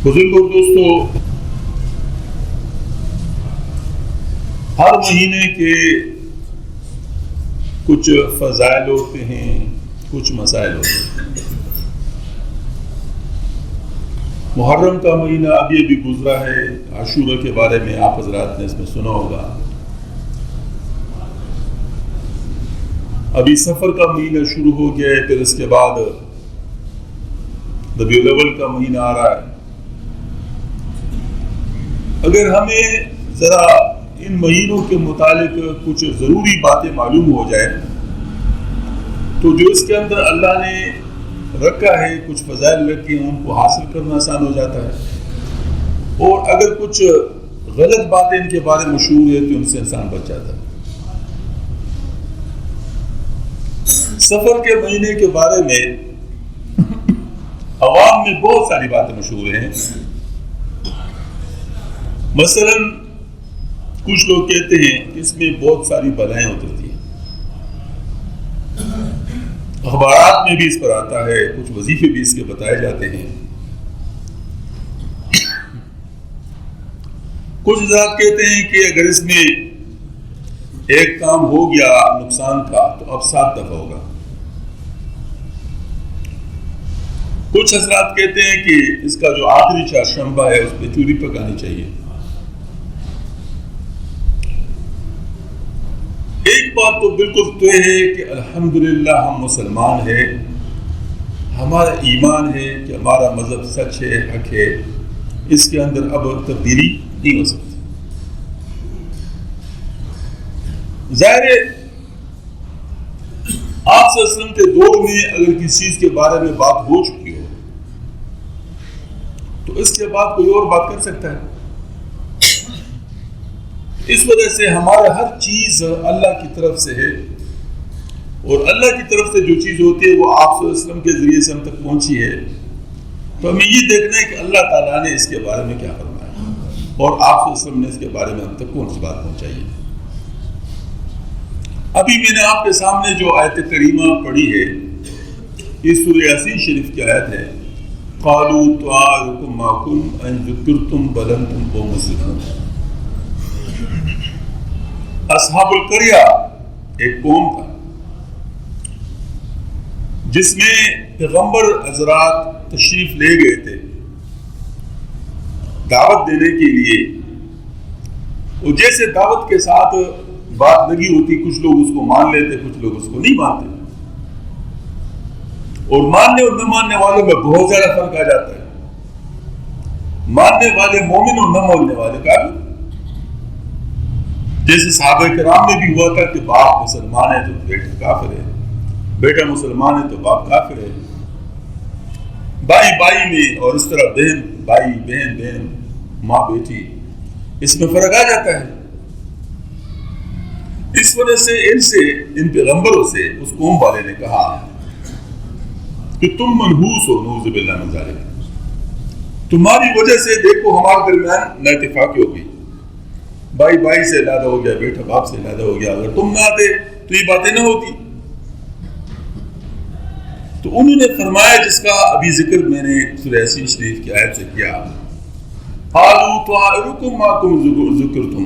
بزرگوں دوستو، ہر مہینے کے کچھ فضائل ہوتے ہیں، کچھ مسائل ہوتے ہیں۔ محرم کا مہینہ ابھی گزرا ہے، عاشورہ کے بارے میں آپ حضرات نے اس میں سنا ہوگا۔ ابھی سفر کا مہینہ شروع ہو گیا ہے، پھر اس کے بعد ربیع الاول کا مہینہ آ رہا ہے۔ اگر ہمیں ذرا ان مہینوں کے متعلق کچھ ضروری باتیں معلوم ہو جائے تو جو اس کے اندر اللہ نے رکھا ہے، کچھ فضائل رکھے ہیں، ان کو حاصل کرنا آسان ہو جاتا ہے، اور اگر کچھ غلط باتیں ان کے بارے میں مشہور ہے تو ان سے انسان بچ جاتا ہے۔ سفر کے مہینے کے بارے میں عوام میں بہت ساری باتیں مشہور ہیں۔ مثلا کچھ لوگ کہتے ہیں کہ اس میں بہت ساری بلائیں اترتی ہیں، اخبارات میں بھی اس پر آتا ہے، کچھ وظیفے بھی اس کے بتائے جاتے ہیں۔ کچھ حضرات کہتے ہیں کہ اگر اس میں ایک کام ہو گیا نقصان کا تو اب 7 دفعہ ہوگا۔ کچھ حضرات کہتے ہیں کہ اس کا جو آخری چہارشنبہ ہے اس پہ چوری پکانی چاہیے۔ ایک بات تو بالکل طے ہے کہ الحمدللہ ہم مسلمان ہیں، ہمارا ایمان ہے کہ ہمارا مذہب سچ ہے، حق ہے، اس کے اندر اب تبدیلی نہیں ہو سکتی۔ ظاہر ہے آپ صلی اللہ علیہ وسلم کے دور میں اگر کسی چیز کے بارے میں بات ہو چکی ہو تو اس کے بعد کوئی اور بات کر سکتا ہے۔ اس وجہ سے ہمارا ہر چیز اللہ کی طرف سے ہے، اور اللہ کی طرف سے جو چیز ہوتی ہے وہ آپ صلی اللہ علیہ وسلم کے ذریعے سے ہم تک پہنچی ہے، تو ہمیں یہ دیکھنا ہے کہ اللہ تعالیٰ نے اس کے بارے میں کیا فرمایا اور آپ صلی اللہ علیہ وسلم نے اس کے بارے میں ہم تک کون سی بات پہنچائی ہے۔ ابھی میں نے آپ کے سامنے جو آیت کریمہ پڑھی ہے، یہ سورہ یاسین شریف کی آیت ہے۔ قالوا طائرکم معکم ان ذکرتم بل انتم قوم مسرفون۔ اصحاب القریہ ایک قوم تھا جس میں پیغمبر حضرات تشریف لے گئے تھے دعوت دینے کے لیے، اور جیسے دعوت کے ساتھ بات لگی ہوتی، کچھ لوگ اس کو مان لیتے، کچھ لوگ اس کو نہیں مانتے، اور ماننے اور نہ ماننے والوں میں بہت زیادہ فرق آ جاتا ہے۔ ماننے والے مومن اور نہ ماننے والے کافر۔ جیسے صحابہ کرام میں بھی ہوا تھا کہ باپ مسلمان ہے تو بیٹا کافر ہے، بیٹا مسلمان ہے تو باپ کافر ہے، بھائی بھائی میں، اور اس طرح بہن بھائی، بہن بہن، ماں بیٹی، اس میں فرق آ جاتا ہے۔ اس وجہ سے ان پیغمبروں سے اس قوم والے نے کہا کہ تم منحوس ہو، نعوذ باللہ من ذالک، تمہاری وجہ سے دیکھو ہمارے درمیان نہ اتفاقی ہو گئی، بھائی بھائی سے علیحدہ ہو گیا، بیٹا باپ سے علیحدہ ہو گیا، اگر تم نہ آتے تو یہ باتیں نہ ہوتی۔ تو انہوں نے فرمایا جس کا ابھی ذکر میں نے سورہ یاسین شریف کی آیت سے کیا، قالوا طائرکم معکم ذکرتم،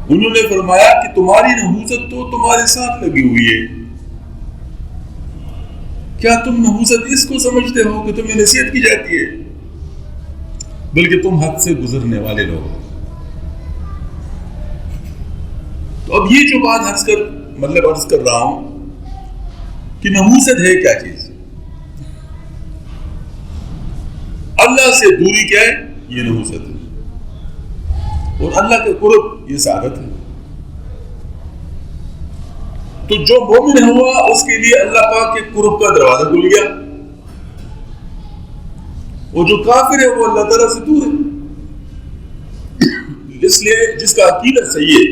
انہوں نے فرمایا کہ تمہاری نحوست تو تمہارے ساتھ لگی ہوئی ہے، کیا تم نحوست اس کو سمجھتے ہو کہ تمہیں نصیحت کی جاتی ہے، بلکہ تم حد سے گزرنے والے لوگ ہو۔ تو اب یہ جو بات عرض کر رہا ہوں کہ نحوست ہے کیا چیز؟ اللہ سے دوری کیا ہے؟ یہ نحوست ہے، اور اللہ کے قرب یہ سعادت ہے۔ تو جو مومن ہوا اس کے لیے اللہ پاک کے قرب کا دروازہ کھل گیا، اور جو کافر ہے وہ اللہ تعالیٰ سے دور ہے۔ اس لیے جس کا عقیدہ صحیح ہے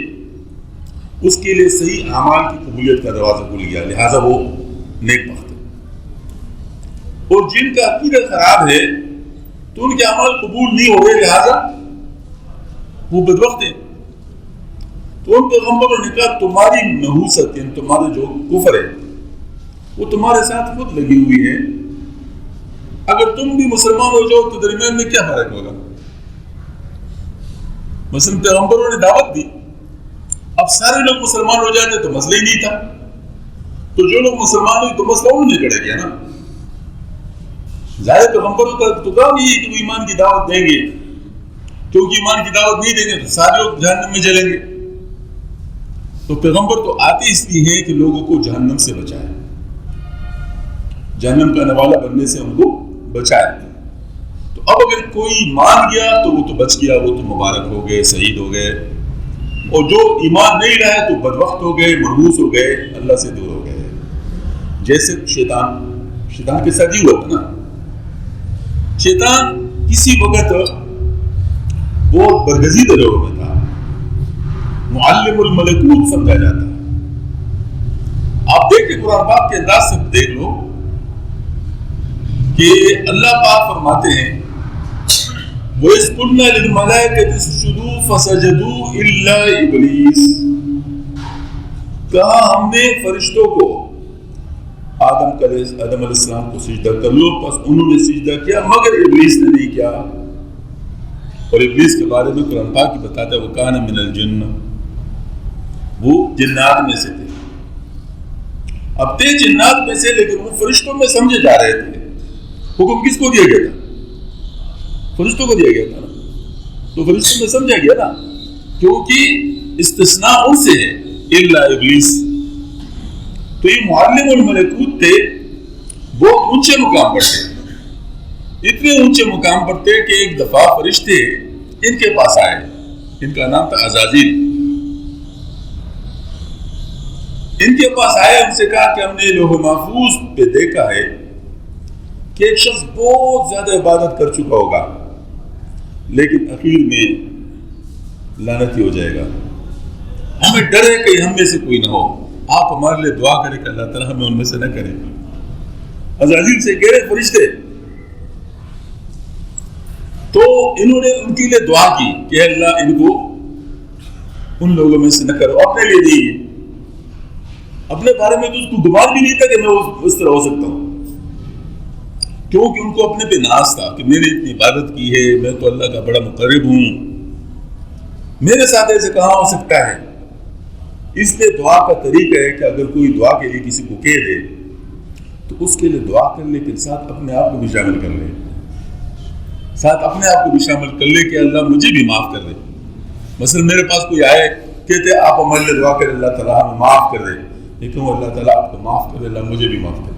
اس کے لیے صحیح اعمال کی قبولیت کا دروازہ کھل گیا، لہٰذا وہ نیک بخت ہے۔ اور جن کا عقیدہ خراب ہے تو ان کے اعمال قبول نہیں ہو رہے، لہٰذا وہ بدبخت ہیں۔ تو ان پیغمبروں نے کہا تمہاری نحوست، یعنی تمہارا جو کفر ہے وہ تمہارے ساتھ خود لگی ہوئی ہے، اگر تم بھی مسلمان ہو جاؤ تو درمیان میں کیا فرق ہوگا؟ مثلا پیغمبروں نے دعوت دی، اب سارے لوگ مسلمان ہو جاتے تو مسئلہ ہی نہیں تھا، تو جو لوگ مسلمان ہوئے تو مسئلہ انہوں نے کڑے گیا نا۔ ظاہر پیغمبروں کا تو کام نہیں ہے کہ وہ ایمان کی دعوت دیں گے، کیونکہ ایمان کی دعوت نہیں دیں گے تو سارے لوگ جہنم میں جلیں گے۔ تو پیغمبر تو آتے اس لیے ہیں کہ لوگوں کو جہنم سے بچائے، جہنم کا نوالا بننے سے ان کو بچائے۔ تو اب اگر کوئی مان گیا تو وہ تو بچ گیا، وہ تو مبارک ہو گئے، شہید ہو گئے، اور جو ایمان نہیں رہا تو بدبخت ہو گئے، مرموز ہو گئے، اللہ سے دور ہو گئے۔ جیسے شیطان کے ساتھ ہی ہوا تھا نا، شیطان کسی وقت بہت برگزیدہ لوگوں میں تھا، معلم الملکوت سمجھا جاتا ہے۔ آپ دیکھیں قرآن پاک کے انداز سے دیکھ لو کہ اللہ پاک فرماتے ہیں وَإِذْ قُلْنَا لِلْمَلَائِكَةِ اسْجُدُوا فَسَجَدُوا إِلَّا إِبْلِيسَ، کہا ہم نے فرشتوں کو آدم علیہ السلام کو سجدہ کر لو، پس انہوں نے سجدہ کیا مگر ابلیس نے نہیں کیا۔ اور ابلیس کے بارے میں قرآن پاک کی بتاتا ہے وَكَانَ مِنَ الْجِنِّ، وہ جنات میں سے تھے۔ اب تھے جنات میں سے لیکن وہ فرشتوں میں سمجھے جا رہے تھے۔ حکم کس کو دیا گیا تھا؟ فرشتوں کو دیا گیا تھا نا، تو فرشتوں میں سمجھا گیا نا، کیونکہ استثناء ان سے ہے الا ابلیس۔ تو یہ معلم الملکوت تھے، بہت اونچے مقام پر تھے، اتنے اونچے مقام پر تھے کہ ایک دفعہ فرشتے ان کے پاس آئے، ان کا نام تھا عزازیل۔ ان کے پاس آئے، ان سے کہا کہ ہم نے لوح محفوظ پہ دیکھا ہے کہ ایک شخص بہت زیادہ عبادت کر چکا ہوگا لیکن اخیر میں لعنتی ہو جائے گا، ہمیں ڈر ہے کہ ہم میں سے کوئی نہ ہو، آپ ہمارے لیے دعا کریں کہ اللہ تعالیٰ ہمیں ان میں سے نہ کرے۔ عزازیل سے کہہ رہے فرشتے، تو انہوں نے ان کے لیے دعا کی کہ اللہ ان کو ان لوگوں میں سے نہ کرو، اپنے لیے نہیں، اپنے بارے میں تو اس کو گمان بھی نہیں تھا کہ میں اس طرح ہو سکتا ہوں، کیونکہ ان کو اپنے پہ ناز تھا کہ میں نے اتنی عبادت کی ہے، میں تو اللہ کا بڑا مقرب ہوں، میرے ساتھ ایسے کہاں ہو سکتا ہے۔ اس لیے دعا کا طریقہ ہے کہ اگر کوئی دعا کے لیے کسی کو کہہ دے تو اس کے لیے دعا کر لے، لیکن ساتھ اپنے آپ کو بھی شامل کر لے، ساتھ اپنے آپ کو بھی شامل کر لے کہ اللہ مجھے بھی معاف کر دے۔ مثلا میرے پاس کوئی آئے کہتے آپ ہمارے لیے دعا کریں اللہ تعالیٰ ہمیں معاف کر دے، لیکن وہ اللہ تعالیٰ آپ کو معاف کر دے، اللہ مجھے بھی معاف کر دے،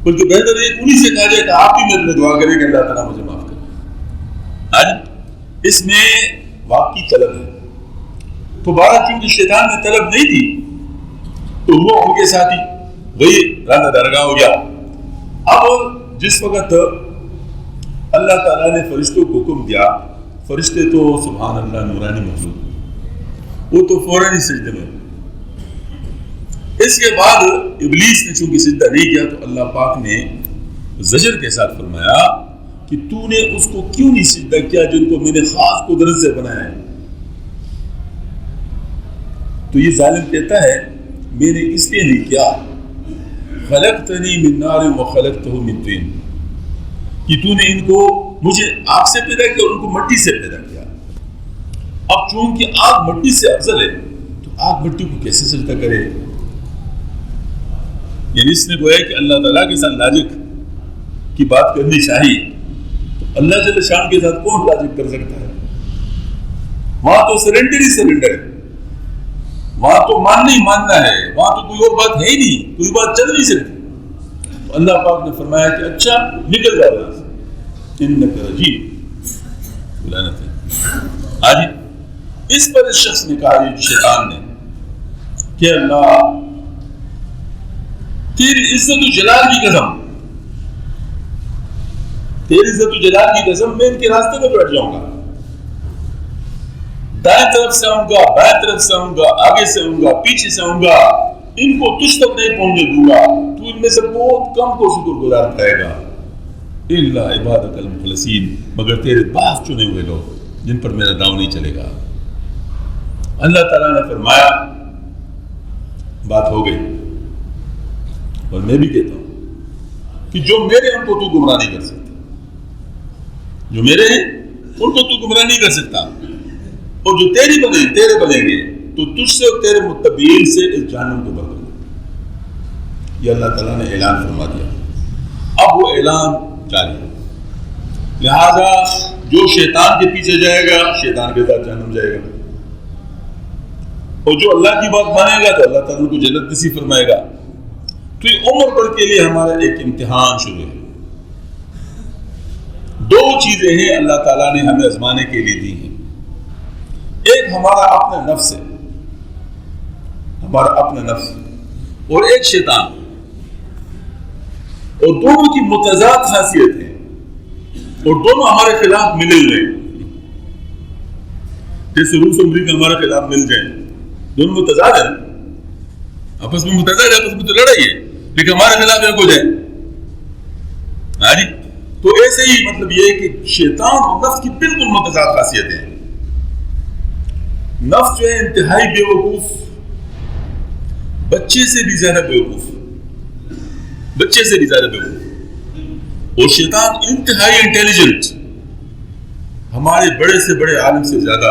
بلکہ بہتر ہے انہی سے کہا جائے کہ آپ بھی میرے لیے دعا کریں کہ اللہ تعالیٰ مجھے معاف کرے۔ آج اس میں واقعی طلب ہے، تو بارہ چونکہ شیطان میں طلب نہیں تھی تو وہ ان کے ساتھی وہی راندہ درگاہ ہو گیا۔ اب جس وقت اللہ تعالیٰ نے فرشتوں کو حکم دیا، فرشتے تو سبحان اللہ نورانی مخلوق، وہ تو فوراً ہی سجدے میں۔ اس کے بعد ابلیس نے چونکہ سجدہ نہیں کیا تو اللہ پاک نے زجر کے ساتھ فرمایا کہ تو نے اس کو کیوں نہیں سجدہ کیا جن کو میں نے خاص قدرت سے بنایا ہے۔ تو یہ ظالم کہتا ہے میں نے اس لیے نہیں کیا، خلقتنی من نار وخلقتہ من طین، کہ تو نے ان کو مجھے آگ سے پیدا کیا اور ان کو مٹی سے پیدا کیا۔ اب چونکہ آگ مٹی سے افضل ہے تو آگ مٹی کو کیسے سجدہ کرے؟ یعنی اس نے گویا کہ اللہ تعالیٰ کے ساتھ لاجک کی بات کرنی چاہیے، تو اللہ جل شان کے ساتھ کون لاجک کر سکتا ہے؟ وہاں تو سرنڈر ہی سرنڈر ہے، وہاں تو ماننا ہی ماننا ہے، وہاں تو کوئی اور بات ہے ہی نہیں، کوئی بات چل نہیں سکتی۔ تو اللہ پاک نے فرمایا کہ اچھا نکل جا رہا ہے، انک رجیم، لعنت ہے۔ آج اس پر اس شخص نے کہا، یہ شیطان نے، کہ اللہ تیری عزت و جلال کی قسم، تیری عزت و جلال کی قسم، میں ان کے راستے میں بیٹھ جاؤں گا، دائیں طرف سے آؤں گا، بائیں طرف سے آؤں گا، آگے سے آؤں گا، پیچھے سے آؤں گا، ان کو تجھ تک نہیں پہنچنے دوں گا، تو ان میں سے بہت کم کو شکر گزار پائے گا، الا عبادک المخلصین، مگر تیرے پاس چنے ہوئے لوگ جن پر میرا داؤں نہیں چلے گا۔ اللہ تعالیٰ نے فرمایا بات ہو گئی، اور میں بھی کہتا ہوں کہ جو میرے ان کو تو گمراہ نہیں کر سکتا، جو میرے ہیں ان کو تو گمراہ نہیں کر سکتا، اور جو تیرے بنیں گے تو تجھ سے اور تیرے متبعین سے اس جہنم کو بھر دوں گا۔ یہ اللہ تعالیٰ نے اعلان فرما دیا، اب وہ اعلان جاری ہے۔ لہذا جو شیطان کے پیچھے جائے گا شیطان کے ساتھ جہنم جائے گا، اور جو اللہ کی بات مانے گا تو اللہ تعالیٰ کو جنت نصیب فرمائے گا۔ تو یہ عمر بھر کے لیے ہمارا ایک امتحان شروع ہے۔ دو چیزیں ہیں اللہ تعالیٰ نے ہمیں آزمانے کے لیے دی ہیں، ایک ہمارا اپنا نفس ہے، ہمارا اپنا نفس، اور ایک شیطان، اور دونوں کی متضاد خاصیت ہے اور دونوں ہمارے خلاف ملے ہوئے ہیں۔ جیسے روس امریکہ ہمارے خلاف مل جائیں، دونوں متضاد ہیں، آپس میں متضاد ہے، آپس میں تو لڑائی ہے، لیکن ہمارے خلاف ایک ہو جائے۔ ہاں جی، تو ایسے ہی مطلب یہ ہے کہ شیطان اور نفس کی بالکل متضاد خاصیتیں ہیں۔ نفس جو ہے انتہائی بے وقوف، بچے سے بھی زیادہ بے وقوف، بچے سے بھی زیادہ بے وقوف، اور شیطان انتہائی انٹیلیجنٹ، ہمارے بڑے سے بڑے عالم سے زیادہ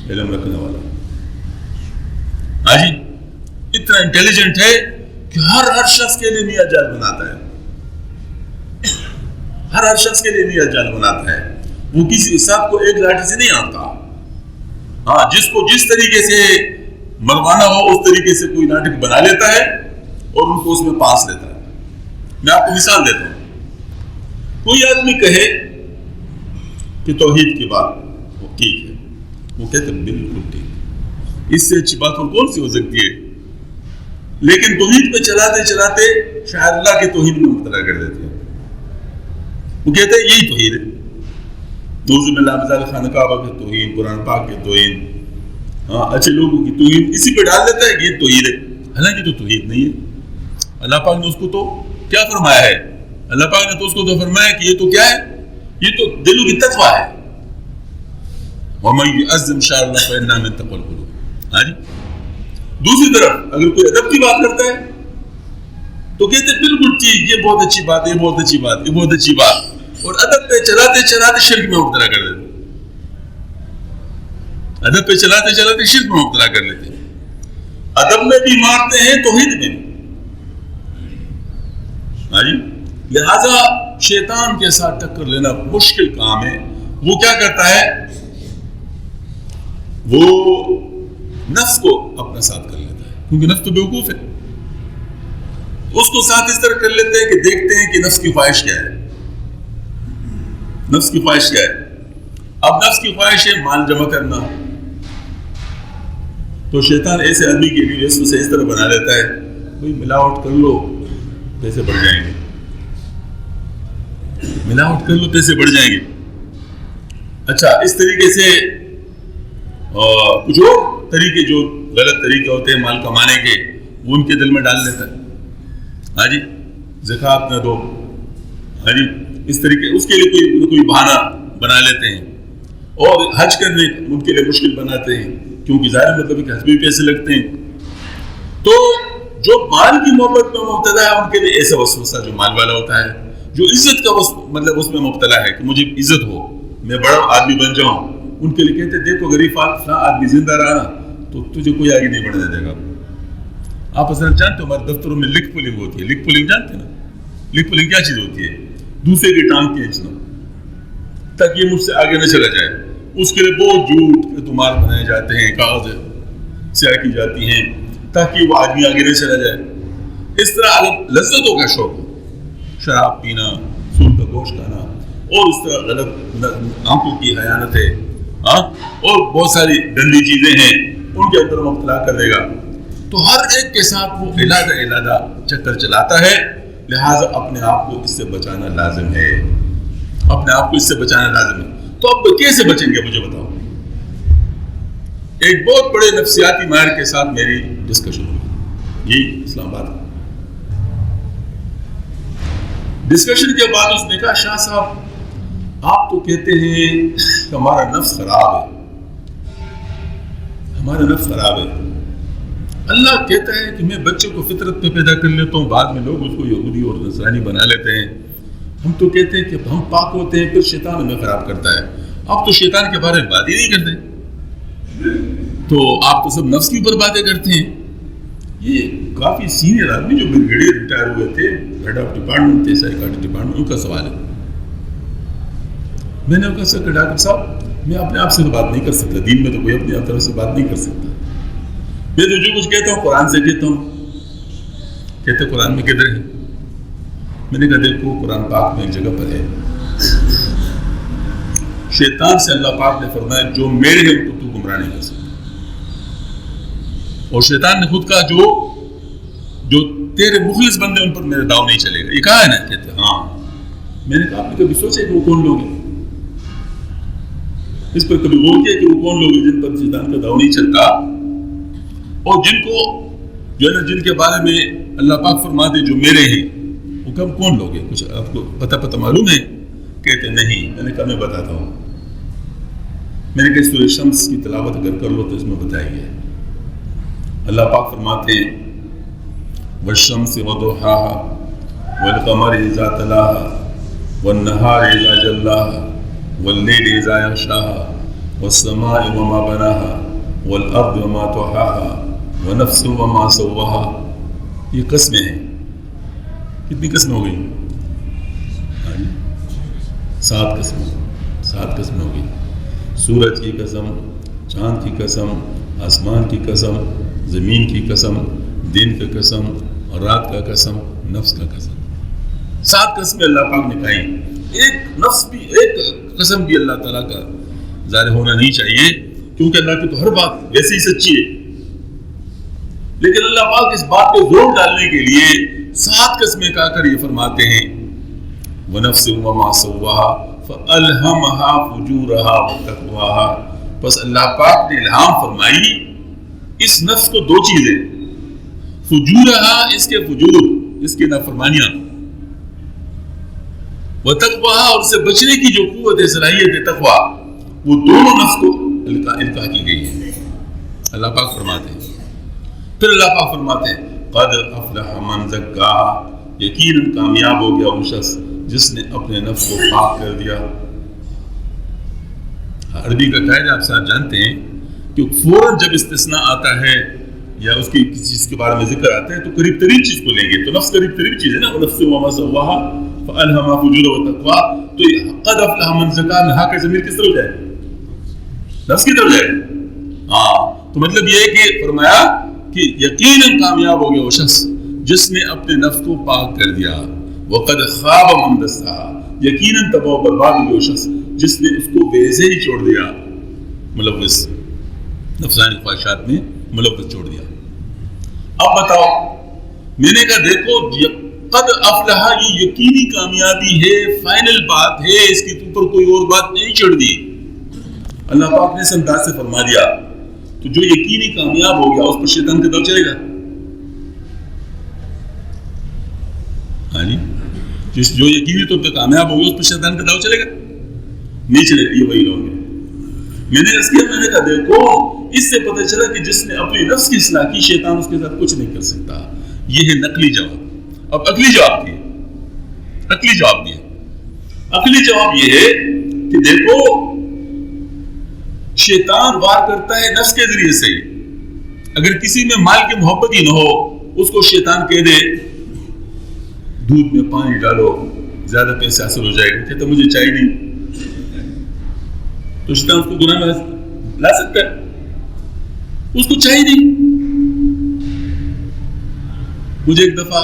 علم رکھنے والا۔ ہاں جی، اتنا انٹیلیجنٹ ہے کہ ہر شخص کے لیے نیا جال بناتا ہے، ہر شخص کے لیے نیا جال بناتا ہے۔ وہ کسی حساب کو ایک لاٹھی سے نہیں آتا، ہاں جس کو جس طریقے سے مروانا ہو اس طریقے سے کوئی ناٹک بنا لیتا ہے اور ان کو اس میں پاس لیتا ہے۔ میں آپ کو مثال دیتا ہوں، کوئی آدمی کہے کہ توحید کی بات وہ ٹھیک ہے، وہ کہتے ہیں بالکل ٹھیک، اس سے اچھی بات اور کون سی ہو سکتی ہے، لیکن توحید پہ چلاتے چلاتے شاید اللہ کے توحید میں مبتلا کر دیتے ہیں۔ وہ کہتے ہیں یہی توحید ہے، نعوذ باللہ مثال خانہ کعبہ کی توہین، قرآن پاک کی توہین، ہاں اچھے لوگوں کی توہین، اسی پہ ڈال دیتا ہے کہ یہ توحید ہے، حالانکہ تو توحید نہیں ہے۔ اللہ پاک نے اس کو تو کیا فرمایا ہے؟ اللہ پاک نے تو اس کو تو فرمایا کہ یہ تو کیا ہے، یہ تو دلوں کی تقویٰ ہے۔ وَمَن يُعَظِّمْ شَعَائِرَ اللَّهِ فَإِنَّهَا مِن تَقْوَى الْقُلُوبِ۔ ہاں جی، دوسری طرف اگر کوئی ادب کی بات کرتا ہے تو کہتے ہیں بالکل ٹھیک، یہ بہت اچھی بات ہے، یہ بہت اچھی بات، یہ بہت اچھی بات، اور ادب پہ چلاتے چلاتے شرک میں مبتلا کر دیتے، ادب پہ چلاتے چلاتے شرک میں مبتلا کر لیتے ہیں۔ ادب میں بھی مارتے ہیں، توحید میں بھی۔ ہاں جی، لہذا شیطان کے ساتھ ٹکر لینا مشکل کام ہے۔ وہ کیا کرتا ہے، وہ نفس کو اپنا ساتھ کر لیتا ہے، کیونکہ نفس تو بیوقوف ہے، اس کو ساتھ اس طرح کر لیتے ہیں کہ دیکھتے ہیں کہ نفس کی خواہش کیا ہے، نفس کی خواہش کیا ہے۔ اب نفس کی خواہش ہے مال جمع کرنا، تو شیطان ایسے آدمی کے لیے اسے اس طرح بنا لیتا ہے، بھائی ملاوٹ کر لو پیسے بڑھ جائیں گے، ملاوٹ کر لو پیسے بڑھ جائیں گے۔ اچھا، اس طریقے سے کچھ اور طریقے جو غلط طریقے ہوتے ہیں مال کمانے کے، وہ ان کے دل میں ڈال لیتا ہے۔ ہاں جی، زکوٰۃ نہ دو، ہاں جی، اس طریقے اس کے لیے کوئی بہانہ بنا لیتے ہیں، اور حج کرنے ان کے لیے مشکل بناتے ہیں، کیونکہ ظاہر مطلب ہے کہ حج میں پیسے لگتے ہیں۔ تو جو مال کی محبت میں مبتلا ہے ان کے لیے ایسا وسوسہ جو مال والا ہوتا ہے، جو عزت کا مطلب اس میں مبتلا ہے کہ مجھے عزت ہو، میں بڑا آدمی بن جاؤں، ان کے لیے کہتے ہیں دیکھو غریب آدمی زندہ رہا نا تو تجھے کوئی آگے نہیں بڑھنے دے گا۔ آپ اصل جانتے ہو ہمارے دفتروں میں لک پولنگ ہوتی ہے، لک پولنگ جانتے ہیں نا؟ لک پولنگ کیا چیز ہوتی ہے؟ دوسرے کی ٹانگ کھینچنا تاکہ یہ مجھ سے آگے نہ چلا جائے۔ اس کے لیے بہت جھوٹ تمہار بنائے جاتے ہیں، کاغذ سیاہ کی جاتی ہیں تاکہ وہ آدمی آگے نہ چلا جائے۔ اس طرح اگر لذتوں کا شوق ہو، شراب پینا، سور کا گوشت کھانا، اور اس طرح غلط آنکھوں کی خیانت ہے، اور بہت ساری گندی چیزیں ہیں، ان کے اندر مبتلا کر دے گا، تو ہر ایک کے ساتھ وہ علیحدہ چکر چلاتا ہے۔ لہٰذا اپنے آپ کو اس سے بچانا لازم ہے، اپنے آپ کو اس سے بچانا لازم ہے۔ تو اب کیسے بچیں گے مجھے بتاؤ؟ ایک بہت بڑے نفسیاتی ماہر کے ساتھ میری ڈسکشن ہوئی، یہ اسلام آباد۔ ڈسکشن کے بعد اس نے کہا شاہ صاحب آپ تو کہتے ہیں کہ ہمارا نفس خراب ہے، ہمارا نفس خراب ہے، اللہ کہتا ہے کہ میں بچے کو فطرت پہ پیدا کر لیتا ہوں، بعد میں لوگ اس کو یہودی اور نصرانی بنا لیتے ہیں۔ ہم تو کہتے ہیں کہ ہم پاک ہوتے ہیں، پھر شیطان ہمیں خراب کرتا ہے۔ آپ تو شیطان کے بارے میں بات ہی نہیں کرتے، تو آپ تو سب نفس کے اوپر باتیں کرتے ہیں۔ یہ کافی سینئر آدمی جو بریگیڈیئر ریٹائر ہوئے تھے، ہیڈ آف ڈپارٹمنٹ تھے سائیکاٹری ڈپارٹمنٹ، ان کا سوال ہے۔ میں نے کہا سر کہ ڈاکٹر صاحب میں اپنے آپ سے تو بات نہیں کر سکتا، دین میں تو کوئی اپنی طرف سے بات نہیں کر سکتا، میں تو جو کچھ کہتا ہوں قرآن سے کہتا ہوں۔ کہتے قرآن میں کدھر ہے؟ میں نے کہا دیکھو قرآن پاک میں ایک جگہ پر ہے، شیطان سے اللہ پاک نے فرمایا جو میرے ہیں ان کو تو گمراہ نہیں کر سکتا، اور شیطان نے خود کہا جو تیرے مخلص بندے ان پر میرا داؤ نہیں چلے گا۔ یہ کہا ہے نا؟ کہتے ہاں۔ میں نے کہا آپ نے کبھی سوچا کہ وہ کون لوگ ہیں؟ اس پر کبھی غور کیا کہ وہ کون لوگ ہیں جن پر شیطان کا داؤ نہیں چلتا، اور جن کو جو ہے نا جن کے بارے میں اللہ پاک فرماتے جو میرے ہیں، وہ کب کون لوگ ہیں؟ کچھ آپ کو پتہ معلوم ہے؟ کہتے نہیں۔ میں نے کہا میں بتاتا ہوں۔ میں نے کہا سورہ شمس کی تلاوت اگر کر لو تو اس میں بتائی ہے۔ اللہ پاک فرماتے ہیں والشمس وضحاها والقمر اذا تلاها والنهار اذا جلاها والليل اذا يغشاها والسماء وما بناها والارض وما طحاها ونفس وما سواها۔ یہ قسمیں ہیں۔ کتنی قسمیں ہو گئی؟ 7 قسمیں ہو گئی۔ سورج کی قسم، چاند کی قسم، آسمان کی قسم، زمین کی قسم، دن کا قسم اور رات کا قسم، نفس کا قسم۔ 7 قسمیں اللہ پاک نے کہیں۔ ایک قسم بھی اللہ تعالیٰ کا ظاہر ہونا نہیں چاہیے، کیونکہ اللہ کی تو ہر بات ویسے ہی سچی ہے، لیکن اللہ پاک اس بات پہ زور ڈالنے کے لیے 7 قسمیں کہا کر یہ فرماتے ہیں وَنَفْسٍ وَمَا سَوَّاهَا فَأَلْهَمَهَا فُجُورَهَا وَتَقْوَاهَا۔ بس اللہ پاک نے الہام فرمائی اس نفس کو 2 چیزیں، فجورها اس کے فجور، اس کے نافرمانیاں، وتقواها اور سے بچنے کی جو قوت ہے، صلاحیت ہے تقویٰ، وہ دونوں نفس کو القاء کی گئی ہے۔ اللہ پاک فرماتے ہیں، پھر اللہ پاک فرماتے ہیں قد افلح من زکاها، یقیناً کامیاب ہو گیا وہ شخص جس نے اپنے نفس کو پاک کر دیا۔ عربی کا قاعدہ آپ ساتھ جانتے ہیں کہ فوراً جب استثناء آتا ہے یا اس کی کسی چیز کے بارے میں ذکر آتا ہے تو قریب ترین چیز کو لیں گے، تو نفس قریب ترین چیز ہے نا، نفس وما سواها فألهمها فجورها وتقواها، تو قد افلح من زکاها میں ہا کا ضمیر کس طرف جائے؟ نفس کی طرف جائے۔ ہاں، تو مطلب یہ ہے کہ فرمایا کہ یقیناً کامیاب ہو گیا وہ شخص جس نے اپنے نفس کو پاک کر دیا۔ وقد خاب من دساها، یقیناً تباہ و برباد ہو گیا وہ شخص جس نے اس کو ویسے ہی چھوڑ دیا، ملوث، نفسانی خواہشات میں ملوث چھوڑ دیا۔ اب بتاؤ، میں نے کہا دیکھو قد افلح یہ یقینی کامیابی ہے، فائنل بات ہے، اس کے اوپر کوئی اور بات نہیں چھوڑ دی۔ اللہ پاک نے اس انداز سے فرما دیا، تو جو یقینی کامیاب ہو گیا اس پر شیطان کا داؤ چلے گا؟ ہاں جی، جو یقینی طور پہ کامیاب ہو گیا اس پر شیطان کا داؤ چلے گا؟ نہیں چلے گا۔ یہ وہی لوگ ہیں۔ میں نے اس کیا، میں نے کہا دیکھو اس سے پتہ چلا کہ جس نے اپنی نفس کی اصلاح کی شیطان اس کے ساتھ کچھ نہیں کر سکتا۔ یہ ہے نقلی جواب۔ اب عقلی جواب دیا، عقلی جواب دیا۔ عقلی جواب یہ ہے کہ دیکھو شیطان وار کرتا ہے نفس کے ذریعے سے ہی۔ اگر کسی میں مال کی محبت ہی نہ ہو، اس کو شیطان کہہ دے دودھ میں پانی ڈالو زیادہ پیسے حاصل ہو جائے گا، کہتا مجھے چاہیے نہیں، تو شیطان اس کو گناہ میں لا سکتا ہے، اس کو چاہیے نہیں۔ مجھے ایک دفعہ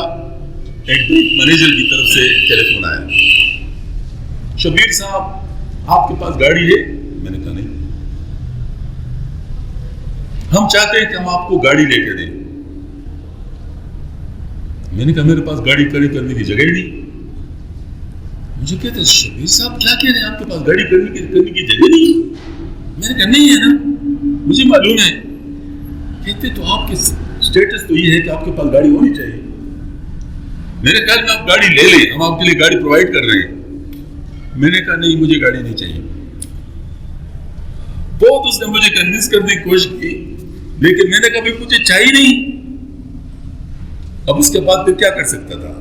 ایک مینیجر کی طرف سے ٹیلی فون آیا، شبیر صاحب آپ کے پاس گاڑی ہے؟ میں نے کہا نہیں، ہم چاہتے ہیں کہ ہم آپ کو گاڑی لے کے دیں۔ میں نے کہا میرے پاس گاڑی کھڑی کرنے کی جگہ ہی نہیں۔ مجھے کہتے ہیں شبیر صاحب کیا کہہ رہے ہیں، آپ کے پاس گاڑی کرنے کی جگہ نہیں؟ میں نے کہا نہیں ہے نا، مجھے معلوم ہے۔ کہتے تو آپ کے اسٹیٹس تو یہ ہے کہ آپ کے پاس گاڑی ہونی چاہیے۔ میرے خیال میں آپ گاڑی لے لیں، ہم آپ کے لیے گاڑی پرووائڈ کر رہے ہیں۔ میں نے کہا نہیں، مجھے گاڑی نہیں چاہیے۔ بہت اس نے مجھے کنوینس کرنے کی کوشش کی، لیکن میں نے کہا مجھے چاہیے نہیں۔ اب اس کے بعد پھر کیا کر سکتا تھا؟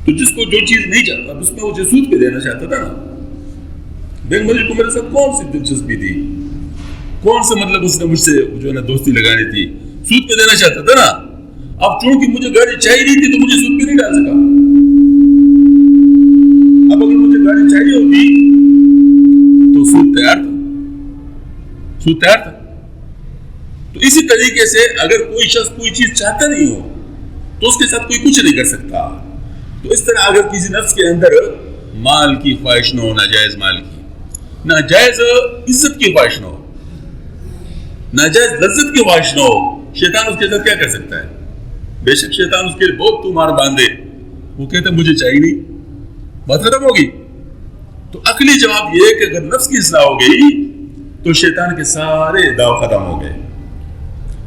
تو جس کو جو چیز نہیں چاہتا اس میں مجھے سود پہ دینا چاہتا تھا نا. بینک مینیجر کو میرے ساتھ کون سی دلچسپی تھی؟ کون سے مطلب اس نے مجھ سے جو ہے نا دوستی لگانی تھی؟ سود پہ دینا چاہتا تھا نا. اب چونکہ مجھے گاڑی چاہیے نہیں تھی تو مجھے سود پہ نہیں ڈال سکا. اب اگر مجھے گاڑی چاہیے ہوتی تو سود تیار تھا. تو اسی طریقے سے اگر کوئی شخص کوئی چیز چاہتا نہیں ہو تو اس کے ساتھ کوئی کچھ نہیں کر سکتا. تو اس طرح اگر کسی نفس کے اندر مال کی خواہش نہ ہو، ناجائز مال کی، ناجائز عزت کی خواہش نہ ہو، ناجائز لذت کی خواہش نہ ہو، شیطان اس کے ساتھ کیا کر سکتا ہے؟ بے شک شیطان اس کے لیے بہت مار باندھے، وہ کہتا ہے مجھے چاہیے نہیں، بات ختم ہوگی. تو عقلی جواب یہ ہے کہ اگر نفس کی اصلاح ہو گئی تو شیطان کے سارے داؤ ختم ہو گئے.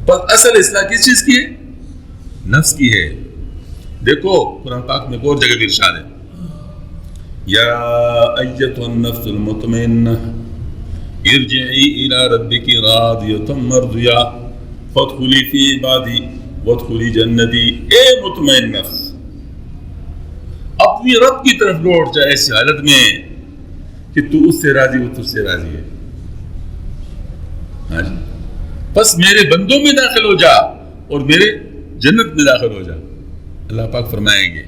پر اصل اصلاح کس چیز کی ہے؟ نفس کی ہے. دیکھو قرآن پاک میں ایک اور جگہ بھی ارشاد ہے، یا ایتھا النفس المطمئنہ ارجعی الی ربک راضیۃ مرضیہ فادخلی فی عبادی وادخلی جنتی. اے مطمئن نفس، اپنی رب کی طرف لوٹ جائے ایسی حالت میں کہ تو اس سے راضی، وہ تجھ سے راضی ہے. ہاں جی، بس میرے بندوں میں داخل ہو جا اور میرے جنت میں داخل ہو جا. اللہ پاک فرمائیں گے.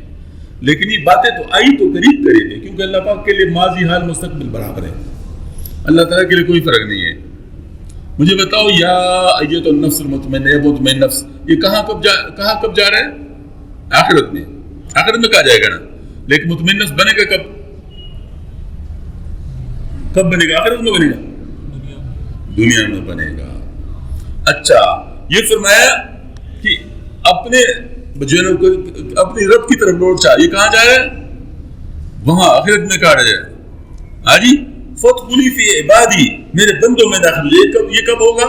لیکن یہ باتیں تو آئی تو قریب قریب ہے، کیونکہ اللہ پاک کے لیے ماضی حال مستقبل برابر ہے. اللہ تعالیٰ کے لیے کوئی فرق نہیں ہے. مجھے بتاؤ یا ایتھا النفس المطمئنہ، مطمئن نفس، یہ کہاں کب جا رہا ہے؟ آخرت میں. آخرت میں کہا جائے گا نا. لیکن مطمئن نفس بنے گا کب بنے گا؟ آخرت میں بنے گا؟ دنیا میں بنے گا. اچھا، یہ فرمایا کہ اپنے رب کی طرف لوٹ جا. یہ کہاں جا رہا ہے؟ وہاں آخرت میں کہا جائے. ہاں جی، فادخلی فی عبادی، میرے بندوں میں داخل ہو. یہ کب ہوگا؟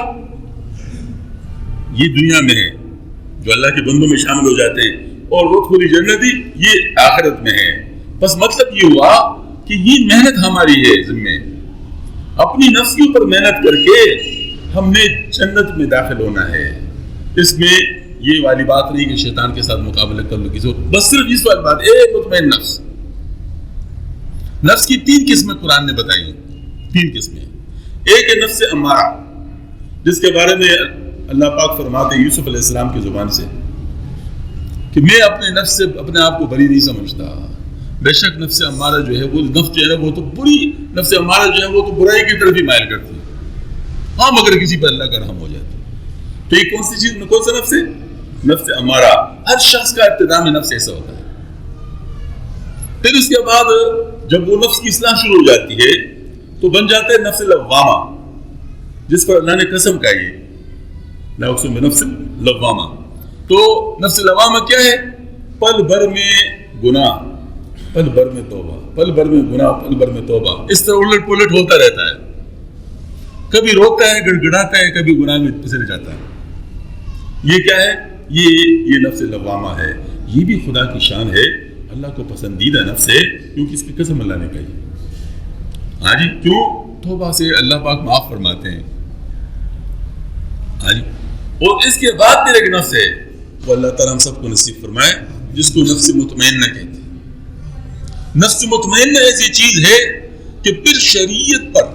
یہ دنیا میں ہے، جو اللہ کے بندوں میں شامل ہو جاتے ہیں. اور وادخلی جنتی، یہ آخرت میں ہے. بس مطلب یہ ہوا کہ یہ محنت ہماری ہے ذمہ. اپنی نفس کے اوپر محنت کر کے ہم نے جنت میں داخل ہونا ہے. اس میں یہ والی بات نہیں کہ شیطان کے ساتھ مقابلہ کر لو کسی اور. بس صرف اس والی بات، اے مطمئن نفس. نفس کی 3 قسمیں قرآن نے بتائی ہیں. 3 قسمیں. ایک ہے نفس امارہ، جس کے بارے میں اللہ پاک فرماتے ہیں یوسف علیہ السلام کی زبان سے کہ میں اپنے نفس سے اپنے آپ کو بری نہیں سمجھتا. بے شک نفس امارہ جو ہے وہ نفس جو ہے وہ تو بری، نفس امارہ جو ہے وہ تو برائی کی طرف ہی مائل کرتی ہے. ہاں، مگر کسی پر اللہ کا رحم ہو جاتا ہے. تو یہ کون سی چیز میں کون سا نفس ہے؟ نفس امارہ. ہر شخص کا ابتدا میں نفس ایسا ہوتا ہے. پھر اس کے بعد جب وہ نفس کی اصلاح شروع ہو جاتی ہے تو بن جاتا ہے نفس لوامہ، جس پر اللہ نے قسم کہی ہے، لا اقسم بنفس لوامہ. تو نفس لوامہ کیا ہے؟ پل بھر میں گناہ، پل بھر میں توبہ، پل بھر میں گناہ، پل بھر میں توبہ. اس طرح الٹ پلٹ ہوتا رہتا ہے. کبھی روتا ہے، گڑگڑاتا ہے، کبھی گناہ میں پھسل جاتا ہے. یہ کیا ہے؟ یہ نفس لوامہ ہے. یہ بھی خدا کی شان ہے، اللہ کو پسندیدہ نفس ہے، کیونکہ اس کی قسم اللہ نے کہی. ہاں جی، کیوں؟ توبہ سے اللہ پاک معاف فرماتے ہیں. ہاں جی. اور اس کے بعد پھر ایک نفس ہے، وہ اللہ تعالیٰ ہم سب کو نصیب فرمائے، جس کو نفس مطمئنہ کہتے ہیں. نفس مطمئنہ ایسی چیز ہے کہ پھر شریعت پر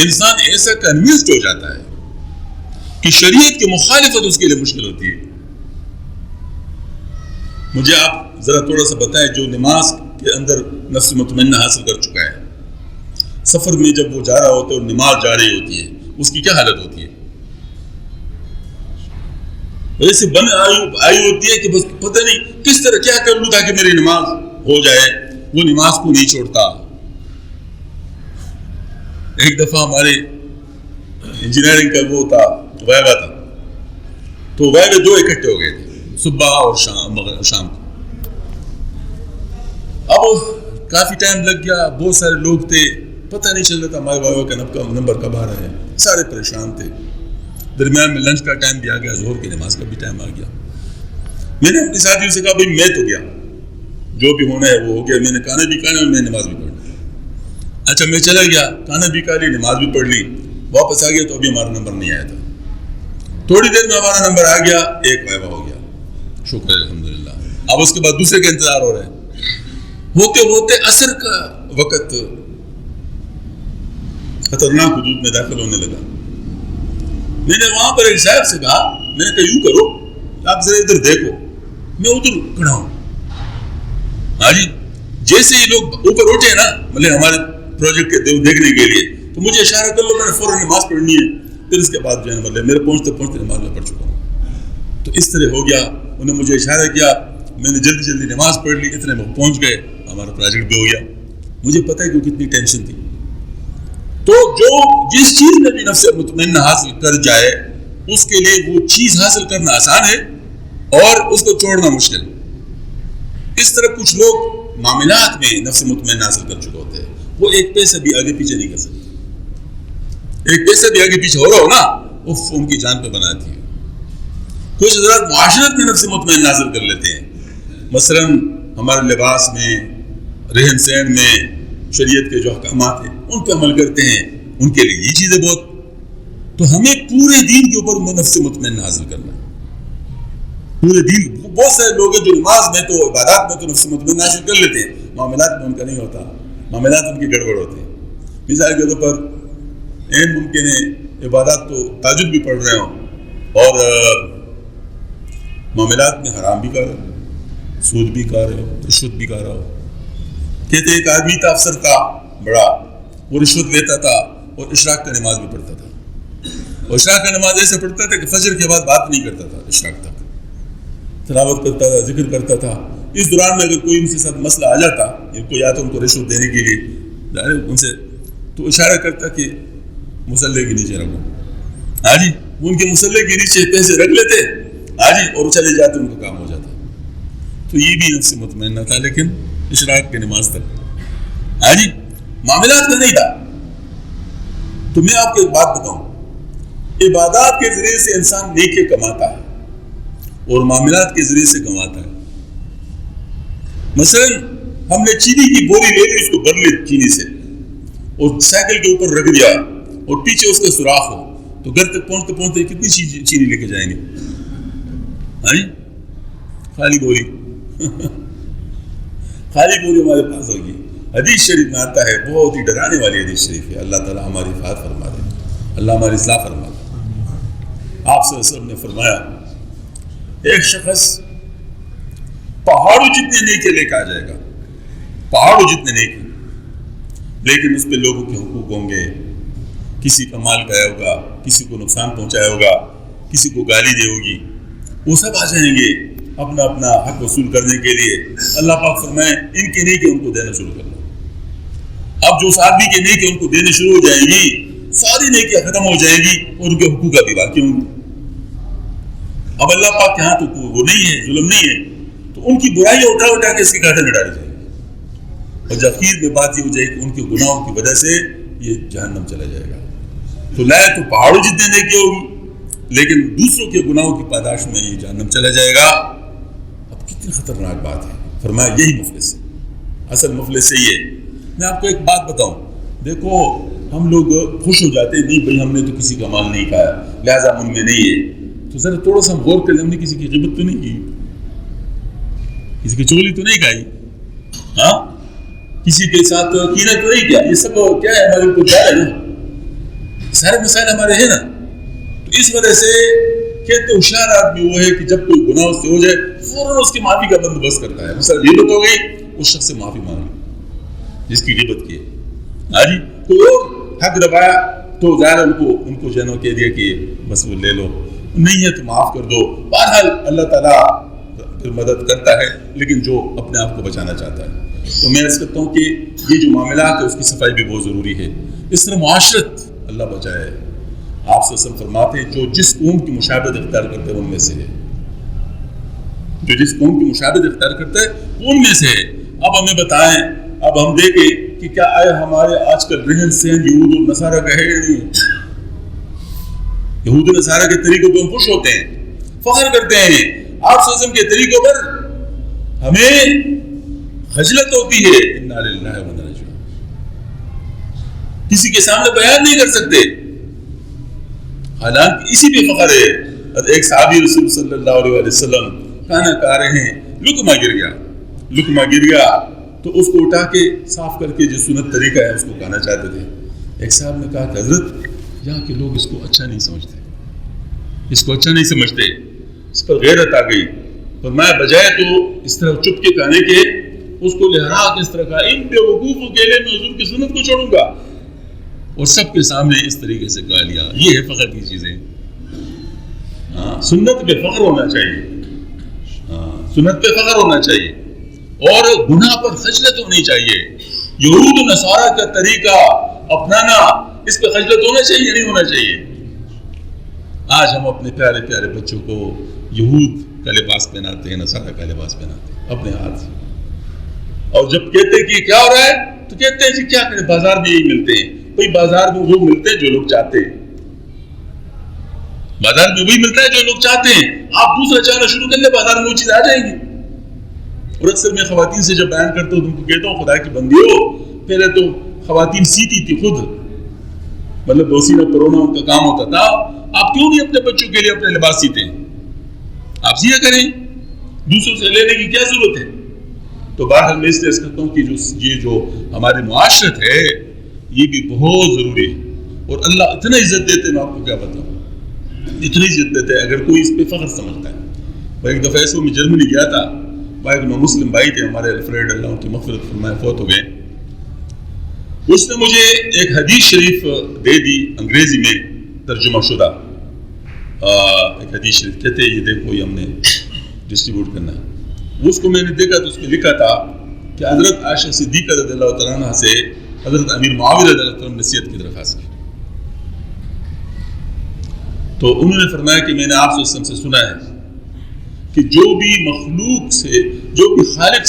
انسان ایسا کنوینسڈ ہو جاتا ہے کہ شریعت کی مخالفت اس کے لیے مشکل ہوتی ہے. مجھے آپ ذرا تھوڑا سا بتائیں، جو نماز کے اندر نفس مطمئنہ حاصل کر چکا ہے، سفر میں جب وہ جا رہا ہوتا ہے اور نماز جا رہی ہوتی ہے، اس کی کیا حالت ہوتی ہے؟ ویسے آئی ہوتی ہے کہ بس پتہ نہیں کس طرح کیا کر لوں تاکہ میری نماز ہو جائے. وہ نماز کو نہیں چھوڑتا. ایک دفعہ ہمارے انجینئرنگ کا وہ تھا، وائبہ تھا، تو وائبے 2 اکٹھے ہو گئے تھے، صبح اور شام کو. اب کافی ٹائم لگ گیا، بہت سارے لوگ تھے، پتہ نہیں چل رہا تھا ہمارے وائبہ کا نمبر کب آ رہا ہے. سارے پریشان تھے. درمیان میں لنچ کا ٹائم بھی آ گیا، ظہر کی نماز کا بھی ٹائم آ گیا. میں نے اپنے ساتھیوں سے کہا بھائی میں تو گیا، جو بھی ہونا ہے وہ ہو گیا. میں نے کھانا بھی کھانا اور میں نماز بھی پڑھ لی. اچھا، میں چلا گیا، کھانا بھی کھا لی، نماز بھی پڑھ لی، واپس آ گیا تو ابھی ہمارا نمبر نہیں آیا تھا. تھوڑی دیر میں ہمارا نمبر آ گیا، ایک وائبہ ہو گیا، شکر ہے الحمدللہ. اب اس کے بعد دوسرے کا انتظار ہو رہا ہے. ہوتے ہوتے عصر کا وقت خطرناک حدود میں داخل ہونے لگا. میں نے وہاں پر ایک صاحب سے کہا، میں نے کہا یوں کرو آپ ذرا ادھر دیکھو، میں ادھر کھڑا ہوں. ہاں جی، جیسے ہی لوگ اوپر اٹھے نا مطلب ہمارے پروجیکٹ کے دیکھنے کے لیے، تو مجھے اشارہ کر لو، میں نے فوراً نماز پڑھنی ہے. پھر اس کے بعد جو ہے مطلب میرے پہنچتے پہنچتے نماز میں پڑھ چکا ہوں. تو اس طرح ہو گیا، انہوں نے مجھے اشارہ کیا، میں نے جلدی جلدی نماز پڑھ لی، اتنے میں پہنچ گئے، ہمارا پروجیکٹ بھی ہو گیا. مجھے پتہ ہے کہ کتنی ٹینشن تھی. تو جو جس چیز میں بھی نفس مطمئنہ حاصل کر جائے اس کے لیے وہ چیز حاصل کرنا آسان ہے اور اس کو چھوڑنا مشکل. اس طرح کچھ لوگ معاملات میں نفس مطمئنہ حاصل کر چکے ہوتے ہیں، وہ ایک پیسہ بھی آگے پیچھے نہیں کر سکتے. ایک پیسہ بھی آگے پیچھے ہو رہا ہو نا، وہ ان کی جان پہ بناتی ہے. کچھ حضرات معاشرت میں نفس مطمئنہ حاصل کر لیتے ہیں، مثلاً ہمارے لباس میں، رہن سہن میں، شریعت کے جو احکامات ہیں ان پہ عمل کرتے ہیں، ان کے لیے یہ چیزیں بہت. تو ہمیں پورے دین کے اوپر نفس مطمئنہ حاصل کرنا ہے. پورے دین بہت سارے لوگ ہیں جو نماز میں تو عبادات میں تو نفس مطمئنہ حاصل کر لیتے ہیں، معاملات میں ان کا نہیں ہوتا، معاملات ان کی گڑبڑ ہوتے ہیں. مثال کے طور پر ممکن ہے عبادات تو تہجد بھی پڑھ رہے ہوں اور معاملات میں حرام بھی کر رہے ہو، سود بھی کھا رہے ہو، رشوت بھی کھا رہا ہو. کہتے ایک آدمی تھا افسر کا بڑا، وہ رشوت لیتا تھا اور اشراق کا نماز بھی پڑھتا تھا. اور اشراق کا نماز ایسے پڑھتا تھا کہ فجر کے بعد بات نہیں کرتا تھا، اشراق تک تلاوت کرتا تھا، ذکر کرتا تھا. اس دوران میں اگر کوئی ان کے ساتھ مسئلہ آ جاتا، ان کو یا تو ان کو رشوت دینے کے لیے ان سے تو اشارہ کرتا کہ مسلح کے نیچے رکھو. ہاں جی، وہ ان کے مسلح کے نیچے پیسے رکھ لیتے، ہاں جی، اور چلے جاتے، ان کا کام ہو جاتا. تو یہ بھی نفس مطمئنہ تھا، لیکن اشراق کی نماز تک. ہاں جی، معاملات میں نہیں تھا. تو میں آپ کو ایک بات بتاؤں، عبادات کے ذریعے سے انسان نیکی کماتا ہے اور معاملات کے ذریعے سے کماتا ہے. مثلا ہم نے چینی کی بوری لے لی، اس کو بھر لی چینی سے اور سائیکل کے اوپر رکھ دیا اور پیچھے اس کا سوراخ ہو، تو گھر تک پہنچتے پہنچتے کتنی چینی لے کے جائیں گے؟ ہاں جی، خالی بوری خالی بوری ہمارے پاس ہوگی. حدیث شریف میں آتا ہے، بہت ہی ڈرانے والی حدیث شریف ہے. اللہ تعالیٰ ہماری حفاظت فرما دے، اللہ ہماری اصلاح فرما دے. آپ صلی اللہ علیہ وسلم نے فرمایا ایک شخص پہاڑوں جتنے نیکی لے کے آ جائے گا، پہاڑوں جتنے نیکی، لیکن اس پہ لوگوں کے حقوق ہوں گے. کسی کا مال گیا ہوگا، کسی کو نقصان پہنچایا ہوگا، کسی کو گالی دی ہوگی، وہ سب آ جائیں گے اپنا اپنا حق وصول کرنے کے لیے. اللہ پاک فرمائے ان کی نیکی ان کو دینا شروع کر دو. اب جو اس آدمی کی نیکی ان کو دینے شروع ہو جائیں گی، ساری نیکیاں ختم ہو جائیں گی اور ان کے حقوق بھی باقی ہوں گے. اب اللہ پاک کے ہاں تو وہ نہیں ہے، ظلم نہیں ہے، تو ان کی برائیاں اٹھا اٹھا کے اس کے گھاٹے میں ڈالی جائیں گی. اور جب اخیر میں بات یہ ہو جائے کہ ان کے گناہوں کی وجہ سے یہ جہنم چلا جائے گا. تو نہ تو پہاڑوں جتنے نیکی ہوگی، لیکن دوسروں کے گناہوں کی پاداش میں یہ جہنم چلا جائے گا. اب کتنی خطرناک بات ہے. فرمایا یہی مفلس ہے، اصل مفلس سے یہ. میں آپ کو ایک بات بتاؤں، دیکھو ہم لوگ خوش ہو جاتے ہیں، نہیں بھائی ہم نے تو کسی کا مال نہیں کھایا لہٰذا من میں نہیں ہے. تو ذرا تھوڑا سا ہم غور کر لیں، ہم نے کسی کی غیبت تو نہیں کی، کسی کی چغلی تو نہیں کھائی، ہاں کسی کے ساتھ کینہ تو نہیں کیا. یہ سب کیا ہے، ہمارے اوپر جا رہا ہے نا، سارے مسائل ہمارے ہیں نا. تو اس وجہ سے کہتے ہوشیار آدمی وہ ہے کہ جب کوئی گناہ اس سے ہو جائے فوراً اس کی معافی کا بندوبست کرتا ہے. مثلا غیبت ہو گئی، اس شخص سے معافی مانگی جس کی غیبت کی ہے. ہاں جی، کوئی اور حق دبایا تو ظاہر ان کو جو ہے نا کہہ دیا کہ بس وہ لے لو، نہیں ہے تو معاف کر دو. بہرحال اللہ تعالیٰ پھر مدد کرتا ہے، لیکن جو اپنے آپ کو بچانا چاہتا ہے. تو میں عرض کرتا ہوں کہ یہ جو معاملات ہے اس کی صفائی بھی بہت ضروری ہے. اس طرح معاشرت اللہ بچائے. آپ صلی اللہ علیہ وسلم فرماتے ہیں جو جس قوم کی مشابہت اختیار کرتے ہیں ان میں سے ہے، جو جس قوم کی مشابہت اختیار کرتا ہے ان میں سے ہے. اب ہمیں بتائیں، اب ہم دیکھیں کہ کیا آیا ہمارے آج کل رہن سہن یہود و نصارہ کا ہے یا نہیں؟ یہود و نصارہ کے طریقوں پہ ہم خوش ہوتے ہیں، فخر کرتے ہیں. آپ صلی اللہ علیہ وسلم کے طریقوں پر ہمیں خجلت ہوتی ہے. انا للہ و انا الیہ راجعون. کسی کے سامنے بیان نہیں کر سکتے، حالانکہ اسی پہ فخر ہے. ایک صحابی رسول صلی اللہ علیہ وسلم کھانا کھا رہے ہیں، لقمہ گر گیا تو اس کو اٹھا کے صاف کر کے جو سنت طریقہ ہے اس کو کھانا چاہتے تھے۔ ایک صاحب نے کہا کہ حضرت یہاں کے لوگ اس کو اچھا نہیں سمجھتے، اس پر غیرت آ گئی، فرمایا بجائے تو اس طرح چپ کے کھانے کے اس کو لہرا کے اس طرح کہا ان بے وقوفوں کے لیے میں حضور کی سنت کو چھوڑوں گا، اور سب کے سامنے اس طریقے سے کہا لیا۔ یہ ہے فخر کی چیزیں، سنت پہ فخر ہونا چاہیے، اور گناہ پر خجلت ہونی چاہیے۔ یہود و نصارہ کا طریقہ اپنانا، اس پہ خجلت ہونا چاہیے نہیں ہونا چاہیے؟ آج ہم اپنے پیارے پیارے بچوں کو یہود کا لباس پہناتے ہیں، نصارہ کا لباس پہناتے ہیں اپنے ہاتھ سے، اور جب کہتے ہیں کہ کیا ہو رہا ہے تو کہتے ہیں جی کیا کریں، بازار میں یہی ملتے ہیں۔ بھئی بازار میں وہ ملتے ہیں جو لوگ چاہتے ہیں، بازار میں وہی ملتا ہے جو لوگ چاہتے ہیں۔ آپ دوسرا چاہنا شروع کر لیں، بازار میں وہ چیز آ جائے گی۔ اور اکثر میں خواتین سے جب بیان کرتا ہوں تم کو کہتا ہوں خدا کی بندیو، پہلے تو خواتین سیتی تھی خود، مطلب بوسینہ پرونا ان کا کام ہوتا تھا، آپ کیوں نہیں اپنے بچوں کے لیے اپنے لباس سیتے ہیں؟ آپ سیا کریں، دوسروں سے لینے کی کیا ضرورت ہے؟ تو بہرحال میں اس لیے کہتا ہوں کہ یہ جو ہماری معاشرت ہے یہ بھی بہت ضروری ہے، اور اللہ اتنا عزت دیتے ہیں، میں آپ کو کیا بتاؤں، اتنی عزت دیتے ہیں اگر کوئی اس پہ فخر سمجھتا ہے۔ میں ایک دفعہ ایسے میں جرمنی گیا تھا، ایک مسلم بھائی تھے ہمارے، الفریڈ، اللہ ان کی مغفرت فرمائے، فوت ہو گئے۔ اس نے مجھے ایک حدیث شریف دے دی انگریزی میں ترجمہ شدہ، ایک حدیث شریف، کہتے ہیں یہ دیکھو یہ ہم نے ڈسٹریبیوٹ کرنا ہے۔ اس کو میں نے دیکھا تو اس میں لکھا تھا کہ حضرت عائشہ صدیقہ رضی اللہ تعالیٰ عنہ سے حضرت امیر معاویہ رضی اللہ تعالیٰ عنہ نصیحت کی درخواست کی، تو انہوں نے فرمایا کہ میں نے آپ صلی اللہ علیہ وسلم سے سنا ہے کہ جو بھی مخلوق سے، جو بھی خالق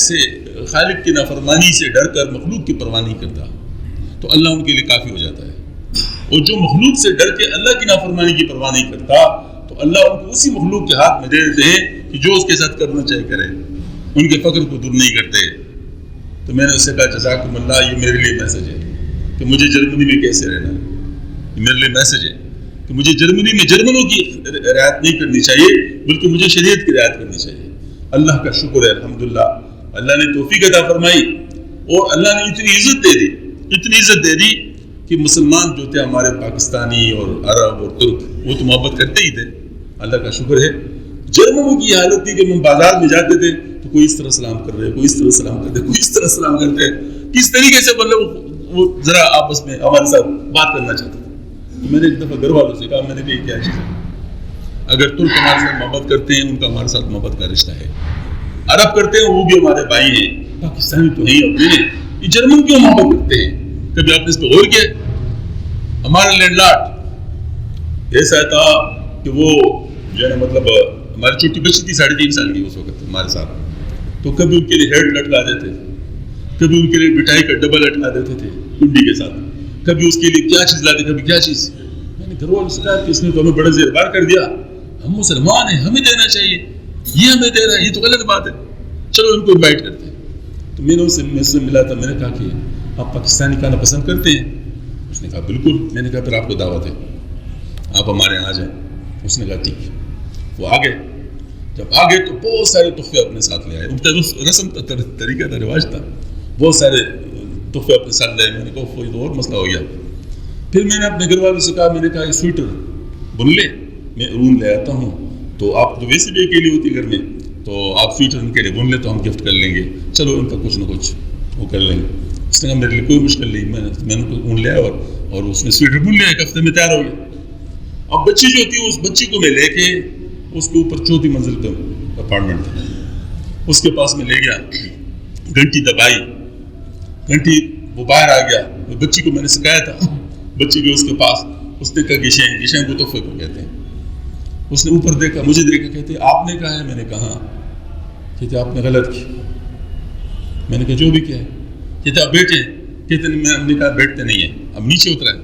کی نافرمانی سے ڈر کر مخلوق کی پرواہ نہیں کرتا تو اللہ ان کے لیے کافی ہو جاتا ہے، اور جو مخلوق سے ڈر کے اللہ کی نافرمانی کی پرواہ نہیں کرتا تو اللہ ان کو اسی مخلوق کے ہاتھ میں دے دیتے ہیں کہ جو اس کے ساتھ کرنا چاہے کرے، ان کے فقر کو دور نہیں کرتے۔ تو میں نے اس سے کہا جزاکم اللہ، یہ میرے لیے میسج ہے کہ مجھے جرمنی میں کیسے رہنا ہے، یہ میرے لیے میسج ہے کہ مجھے جرمنی میں جرمنوں کی رعایت نہیں کرنی چاہیے بلکہ مجھے شریعت کی رعایت کرنی چاہیے۔ اللہ کا شکر ہے الحمدللہ، اللہ نے توفیق عطا فرمائی، اور اللہ نے اتنی عزت دے دی کہ مسلمان جو تھے ہمارے پاکستانی اور عرب اور ترک، وہ تو محبت کرتے ہی تھے، اللہ کا شکر ہے۔ جرمنوں کی حالت تھی کہ ہم بازار میں جاتے تھے تو کوئی اس طرح سلام کر رہے، کوئی اس طرح سلام کرتے، کوئی اس طرح سلام کرتے، کس طریقے سے مطلب وہ ذرا آپس میں ہمارے ساتھ بات کرنا چاہتے تھے۔ تو میں نے ایک دفعہ گھر والوں سے کہا، میں نے کہا یہ کیا چیز ہے؟ اگر ترک ہمارے ساتھ محبت کرتے ہیں، ان کا ہمارے ساتھ محبت کا رشتہ ہے، عرب کرتے ہیں وہ بھی ہمارے بھائی ہیں، پاکستانی تو ہیں اپنے، یہ جرمن کیوں محبت کرتے ہیں؟ کبھی آپ نے اس پہ غور کیا؟ ہمارا لینڈ لارڈ ایسا تھا کہ وہ جو ہے نا مطلب ہماری چھوٹی بچی تھی 3.5 سال کی اس وقت ہمارے ساتھ، تو کبھی ان کے لیے ہیڈ لٹکا دیتے تھے، کبھی ان کے لیے مٹھائی کا ڈبل لٹکا دیتے تھے کنڈی کے ساتھ، کبھی اس کے لیے کیا چیز لاتے، کبھی کیا چیز۔ میں نے گھر والوں سے کہا کہ اس نے تو ہمیں بڑا زیر بار کر دیا، ہم مسلمان ہیں، ہمیں دینا چاہیے، یہ ہمیں دے رہا ہے، یہ تو غلط بات ہے، چلو ان کو انوائٹ کرتے ہیں۔ تو میں نے اس سے ملا تھا، میں نے کہا کہ آپ پاکستانی کھانا پسند کرتے ہیں؟ اس نے کہا بالکل۔ میں نے کہا پھر آپ کو دعوت ہے، آپ ہمارے یہاں آ جائیں۔ اس نے کہا ٹھیک ہے۔ وہ آ گئے، جب آ گئے تو بہت سارے تحفے اپنے ساتھ لے آئے، ان کا رسم کا طریقہ تھا، رواج تھا، بہت سارے تحفے اپنے ساتھ لے آئے۔ میں نے کہا یہ تو اور مسئلہ ہو گیا۔ پھر میں نے اپنے گھر والوں سے کہا، میں نے کہا یہ سویٹر بن لے، میں اون لے آتا ہوں، تو آپ تو ویسے بھی اکیلی ہوتی گھر میں، تو آپ سویٹر ان کے لیے بن لے تو ہم گفٹ کر لیں گے، چلو ان کا کچھ نہ کچھ وہ کر لیں گے۔ اس نے کہا میرے لیے کوئی مشکل نہیں، میں نے اون لیا اور اس نے سویٹر بن لیا، ایک ہفتے میں تیار ہو گیا۔ اب بچی جو تھی، اس بچی کو میں لے کے اس کے اوپر 4تھی منزل پہ اپارٹمنٹ تھا، اس کے پاس میں لے گیا، گھنٹی دبائی، گھنٹی وہ باہر آ گیا، بچی کو میں نے سکھایا تھا، بچی کے اس کے پاس، اس نے کہا گشیں کو تحفے کو کہتے ہیں۔ اس نے اوپر دیکھا، مجھے دیکھا، کہتے آپ نے کہا ہے؟ میں نے کہا، کہتے آپ نے غلط کی۔ میں نے کہا جو بھی کیا ہے؟ کہتے آپ بیٹھے؟ کہتے میں ہم نے کہا بیٹھتے نہیں ہیں، اب نیچے اترا ہے۔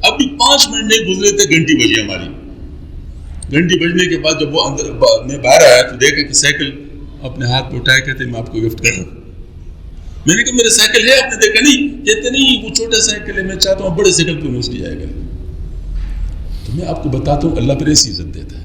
اب بھی 5 منٹ نہیں گزرے تھے، گھنٹی بجی ہماری۔ گھنٹی بجنے کے بعد جب وہ اندر میں باہر آیا تو دیکھا کہ سائیکل اپنے ہاتھ پہ اٹھائے، کہتے میں آپ کو گفٹ کر رہا ہوں۔ میں نے کہا میرے سائیکل ہے؟ آپ نے دیکھا نہیں؟ کہتے نہیں وہ چھوٹا سائیکل ہے، میں چاہتا ہوں بڑے سائیکل پہ یوز کیا جائے گا۔ تو میں آپ کو بتاتا ہوں اللہ پھر ایسی عزت دیتا ہے،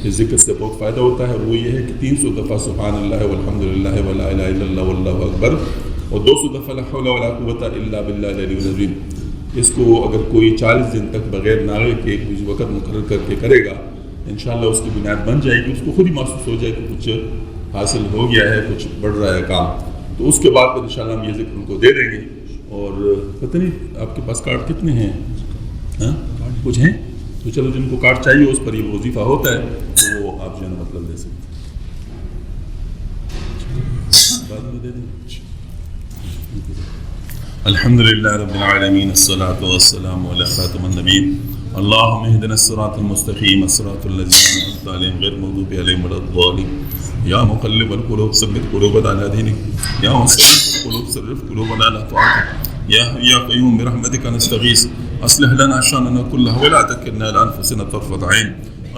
اس ذکر سے بہت فائدہ ہوتا ہے، وہ یہ ہے کہ 300 دفعہ سبحان اللہ والحمد للہ ولا الہ الا اللہ واللہ اکبر، اور 200 دفعہ لا حول ولا قوۃ الا باللہ العلی العظیم. اس کو اگر کوئی 40 دن تک بغیر نعرے کے کچھ وقت مقرر کر کے کرے گا، انشاءاللہ اس کی بنیاد بن جائے گی، اس کو خود ہی محسوس ہو جائے کہ کچھ حاصل ہو گیا ہے، کچھ بڑھ رہا ہے کام. تو اس کے بعد پھر انشاءاللہ ہم یہ ذکر ان کو دے دیں گے. اور پتہ نہیں آپ کے پاس کارڈ کتنے ہیں؟ ہاں کچھ ہیں؟ تو چلو جن کو کارڈ چاہیے اس پر یہ وظیفہ ہوتا ہے تو وہ آپ جو ہے نا مطلب دے سکتے ہیں. بعد میں دے دیں. الحمدللہ رب العالمین، الصلاۃ والسلام علی خاتم النبیین. اللهم اهدنا الصراط المستقيم الصراط الذين أنعمت عليهم غير المغضوب عليهم ولا الضالين. يا مقلب القلوب ثبت قلوبنا على دينك، يا مصرف القلوب صرف قلوبنا على طاعتك، يا قيوم برحمتك نستغيث أصلح لنا شأننا كله ولا تكلنا إلى أنفسنا طرفة عين.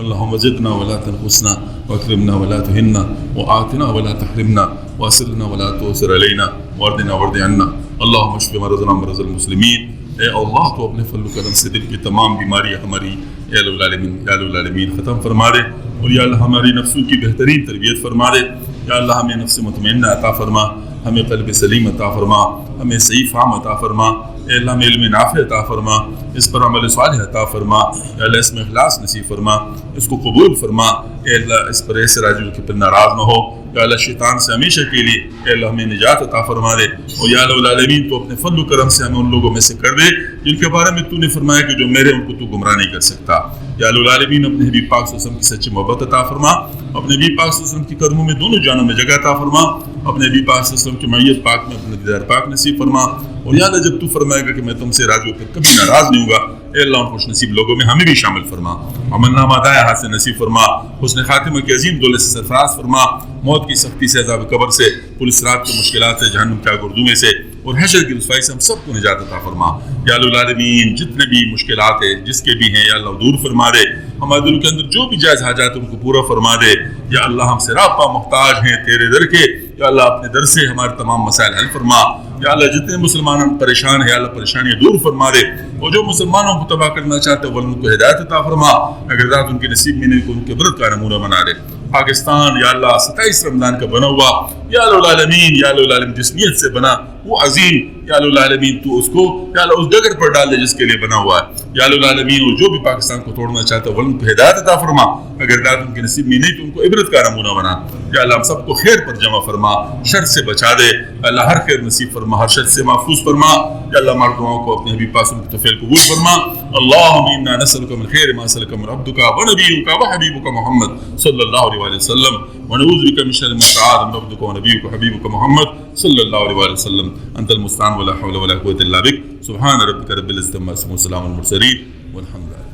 اللهم زدنا ولا تنقصنا واكرمنا ولا تهنا وآتنا ولا تحرمنا واسرنا ولا تؤثر علينا واردنا وارض عنا. اللهم اشف مرضنا مرض المسلمين. اے اللہ تو اپنے فضل و کرم سے دل کی تمام بیماریاں ہماری اے العالمین ختم فرما دے، اور یا اللہ ہماری نفسوں کی بہترین تربیت فرما دے. یا اللہ ہمیں نفس مطمئنہ عطا فرما، ہمیں قلب سلیم عطا فرما، ہمیں صحیح فہم عطا فرما. اے اللہ ہمیں علم نافع عطا فرما، اس پر عمل صالح عطا فرما. یا اللہ اس میں اخلاص نصیب فرما، اس کو قبول فرما. اے اللہ اس پر ایسے راجل کے پر ناراض نہ ہو. یا اللہ شیطان سے ہمیشہ کے لیے اے اللہ ہمیں نجات عطا فرما دے. اور یا اللہ العالمین تو اپنے فضل و کرم سے ہمیں ان لوگوں میں سے کر دے جن کے بارے میں تو نے فرمایا کہ جو میرے ان کو تو گمراہ نہیں کر سکتا. یا اللہ العالمین اپنے حبیب پاک صلی اللہ علیہ وسلم کی سچی محبت عطا فرما، اپنے حبیب پاک صلی اللہ علیہ وسلم کی قدموں میں دونوں جانوں میں جگہ عطا فرما، اپنے حبیب پاک صلی اللہ علیہ وسلم کی معیت پاک میں اپنے دیدار پاک نصیب فرما. اور یا اللہ جب تو فرمائے گا کہ میں تم سے راضی ہو کر کبھی ناراض نہیں ہوں گا، اے اللہ ان خوش نصیب لوگوں میں ہمیں بھی شامل فرما. عمل نامہ دائیں ہاتھ سے نصیب فرما، حسن خاتمہ کی عظیم دولت سے سرفراز فرما، موت کی سختی سے، عذاب قبر سے، پولیس رات کی مشکلات سے، جہنم کے گردومے سے اور حشر کی رسوائی سے ہم سب کو نجات عطا فرما. یا اللہ العالمین جتنے بھی مشکلات ہیں جس کے بھی ہیں یا اللہ دور فرما دے. ہمارے دل کے اندر جو بھی جائز حاجات ان کو پورا فرما دے. یا اللہ ہم سراپا محتاج ہیں تیرے در کے، یا اللہ اپنے در سے ہمارے تمام مسائل حل فرما. یا اللہ جتنے مسلمان پریشان ہیں یا اللہ پریشانیاں دور فرما دے، اور جو مسلمانوں کو تباہ کرنا چاہتے ہیں وہ ان کو ہدایت عطا فرما. اگر ذات ان کے نصیب میں نہیں تو ان کے برت کا نمونہ بنا دے. پاکستان یا اللہ 27 رمضان کا بنا ہوا یا اللہ العالمین، یا اللہ العالمین جس نیت سے بنا وہ عظیم، یا اللہ العالمین تو اس کو یا اللہ اس ڈگر پر ڈال دے جس کے لیے بنا ہوا ہے. یا اللہ العالمین اور جو بھی پاکستان کو توڑنا چاہتا ہے وہ ان کو ہدایت عطا فرما. اگر ذات ان کے نصیب میں نہیں تو ان کو عبرت کا نمونہ بنا. یا اللہ ہم سب کو خیر پر جمع فرما، شر سے بچا دے. اللہ ہر خیر نصیب فرما، ہر شر سے محفوظ فرما. یا اللہ ہمارے دعاؤں کو اپنے حبیب پاک کی توفیق قبول فرما. اللهم انا نسألك من خير ما سألك من عبدك ونبيك وحبيبك محمد صلى الله عليه وسلم، ونعوذ بك من شر ما استعاذ من عبدك ونبيك وحبيبك محمد صلى الله عليه وسلم. انت المستعان ولا حول ولا قوة الا بك. سبحان ربك رب العزة عما يصفون وسلام على المرسلين والحمد لله.